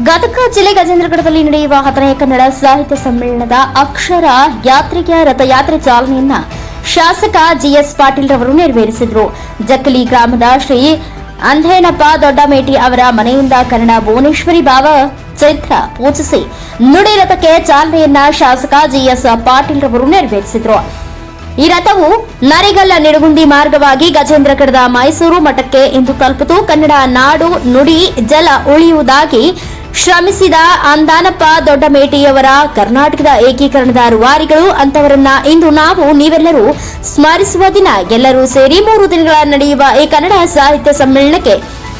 ಗದಗ ಜಿಲ್ಲೆ ಗಜೇಂದ್ರಗಢದಲ್ಲಿ ನಡೆಯುವ 10ನೇ ಕನ್ನಡ ಸಾಹಿತ್ಯ ಸಮ್ಮೇಳನದ ಅಕ್ಷರ ಯಾತ್ರೆಗೆ ರಥಯಾತ್ರೆ ಚಾಲನೆಯನ್ನ ಶಾಸಕ ಜಿಎಸ್ ಪಾಟೀಲ್ ರವರು ನೆರವೇರಿಸಿದರು. ಜಕ್ಕಲಿ ಗ್ರಾಮದ ಶ್ರೀ ಅಂಧೇನಪ್ಪ ದೊಡ್ಡಮೇಟಿ ಅವರ ಮನೆಯಿಂದ ಕನ್ನಡ ಭುವನೇಶ್ವರಿ ಭಾವ ಚಿತ್ರ ಪೂಜಿಸಿ ನುಡಿ ರಥಕ್ಕೆ ಚಾಲನೆಯನ್ನ ಶಾಸಕ ಜಿಎಸ್ ಪಾಟೀಲ್ ರವರು ನೆರವೇರಿಸಿದರು. ಈ ರಥವು ನರಿಗಲ್ಲ ನಿಡಗುಂದಿ ಮಾರ್ಗವಾಗಿ ಗಜೇಂದ್ರಗಢದ ಮೈಸೂರು ಮಠಕ್ಕೆ ಇಂದು ತಲುಪಿತು. ಕನ್ನಡ ನಾಡು ನುಡಿ ಜಲ ಉಳಿಯುವುದಾಗಿ ಶ್ರಮಿಸಿದ ಅಂದಾನಪ್ಪ ದೊಡ್ಡಮೇಟಿಯವರ ಕರ್ನಾಟಕದ ಏಕೀಕರಣದ ರೂವಾರಿಗಳು ಅಂತವರನ್ನ ಇಂದು ನೀವೆಲ್ಲರೂ ಸ್ಮರಿಸುವ ದಿನ. ಎಲ್ಲರೂ ಸೇರಿ 3 ದಿನಗಳ ನಡೆಯುವ ಈ ಕನ್ನಡ ಸಾಹಿತ್ಯ ಸಮ್ಮೇಳನಕ್ಕೆ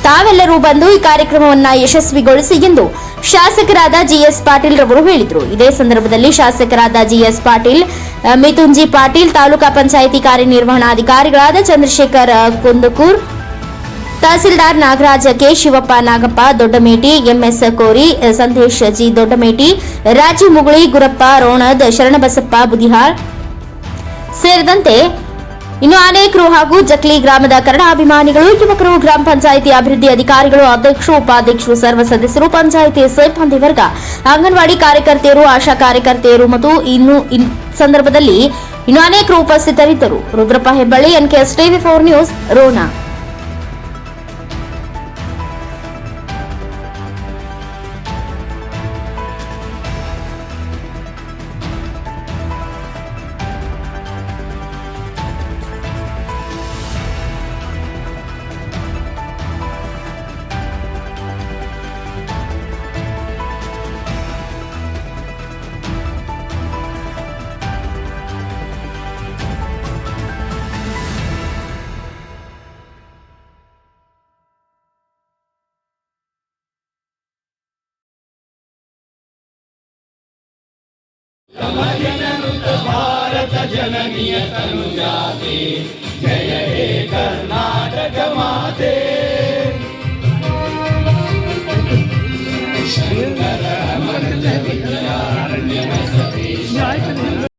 ತಾವೆಲ್ಲರೂ ಬಂದು ಈ ಕಾರ್ಯಕ್ರಮವನ್ನು ಯಶಸ್ವಿಗೊಳಿಸಿ ಎಂದು ಶಾಸಕರಾದ ಜಿಎಸ್ ಪಾಟೀಲ್ ರವರು ಹೇಳಿದರು. ಇದೇ ಸಂದರ್ಭದಲ್ಲಿ ಶಾಸಕರಾದ ಜಿಎಸ್ ಪಾಟೀಲ್, ಮಿಥುನ್ ಜಿ ಪಾಟೀಲ್, ತಾಲೂಕಾ ಪಂಚಾಯಿತಿ ಕಾರ್ಯನಿರ್ವಹಣಾಧಿಕಾರಿಗಳಾದ Chandrashekar Kundakur, tahsildar Nagaraja K, Shivappa Nagappa Doddameti, MS Kori, Sandesh G Doddameti, Raju Muguli, Gurappa Ronad, Sharanabasappa Budihal ಸೇರಿದಂತೆ ಇನ್ನು ಅನೇಕರು ಹಾಗೂ ಜಕ್ಲಿ ಗ್ರಾಮದ ಕನ್ನಡ ಅಭಿಮಾನಿಗಳು, ಯುವಕರು, ಗ್ರಾಮ ಪಂಚಾಯಿತಿ ಅಭಿವೃದ್ಧಿ ಅಧಿಕಾರಿಗಳು, ಅಧ್ಯಕ್ಷರು, ಉಪಾಧ್ಯಕ್ಷರು, ಸರ್ವ ಸದಸ್ಯರು, ಪಂಚಾಯಿತಿ ಸಿಬ್ಬಂದಿ ವರ್ಗ, ಅಂಗನವಾಡಿ ಕಾರ್ಯಕರ್ತೆಯರು, ಆಶಾ ಕಾರ್ಯಕರ್ತೆಯರು ಮತ್ತು ಸಂದರ್ಭದಲ್ಲಿ ಇನ್ನು ಅನೇಕರು ಉಪಸ್ಥಿತರಿದ್ದರು. Rudrappa Hebballi, NKS TV 4 news, Rona. ಭಾರತ ಜನನಿಯ ತನುಜಾತೆ ಜಯ